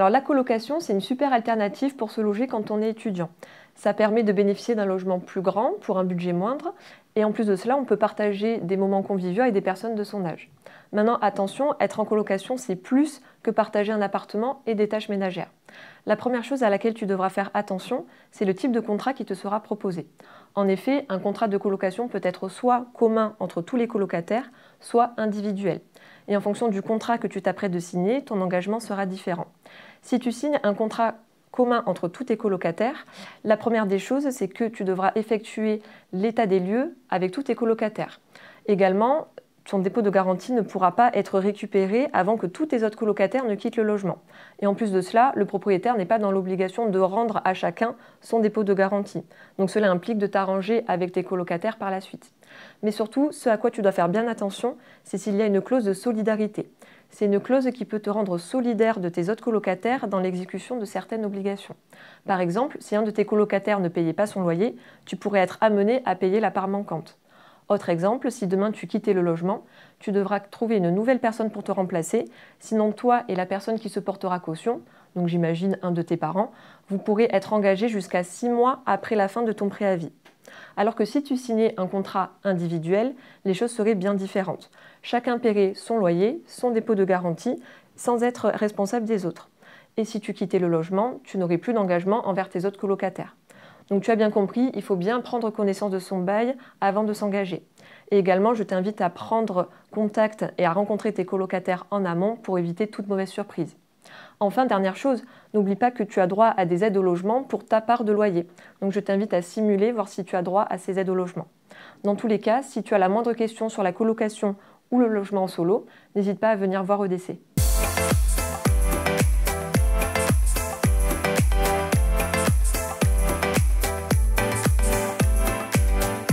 Alors la colocation, c'est une super alternative pour se loger quand on est étudiant. Ça permet de bénéficier d'un logement plus grand pour un budget moindre et en plus de cela, on peut partager des moments conviviaux avec des personnes de son âge. Maintenant, attention, être en colocation, c'est plus que partager un appartement et des tâches ménagères. La première chose à laquelle tu devras faire attention, c'est le type de contrat qui te sera proposé. En effet, un contrat de colocation peut être soit commun entre tous les colocataires, soit individuel. Et en fonction du contrat que tu t'apprêtes de signer, ton engagement sera différent. Si tu signes un contrat commun entre tous tes colocataires, la première des choses, c'est que tu devras effectuer l'état des lieux avec tous tes colocataires. Également, ton dépôt de garantie ne pourra pas être récupéré avant que tous tes autres colocataires ne quittent le logement. Et en plus de cela, le propriétaire n'est pas dans l'obligation de rendre à chacun son dépôt de garantie. Donc cela implique de t'arranger avec tes colocataires par la suite. Mais surtout, ce à quoi tu dois faire bien attention, c'est s'il y a une clause de solidarité. C'est une clause qui peut te rendre solidaire de tes autres colocataires dans l'exécution de certaines obligations. Par exemple, si un de tes colocataires ne payait pas son loyer, tu pourrais être amené à payer la part manquante. Autre exemple, si demain tu quittais le logement, tu devras trouver une nouvelle personne pour te remplacer, sinon toi et la personne qui se portera caution, donc j'imagine un de tes parents, vous pourrez être engagés jusqu'à 6 mois après la fin de ton préavis. Alors que si tu signais un contrat individuel, les choses seraient bien différentes. Chacun paierait son loyer, son dépôt de garantie, sans être responsable des autres. Et si tu quittais le logement, tu n'aurais plus d'engagement envers tes autres colocataires. Donc tu as bien compris, il faut bien prendre connaissance de son bail avant de s'engager. Et également, je t'invite à prendre contact et à rencontrer tes colocataires en amont pour éviter toute mauvaise surprise. Enfin, dernière chose, n'oublie pas que tu as droit à des aides au logement pour ta part de loyer. Donc je t'invite à simuler, voir si tu as droit à ces aides au logement. Dans tous les cas, si tu as la moindre question sur la colocation ou le logement en solo, n'hésite pas à venir voir EDC.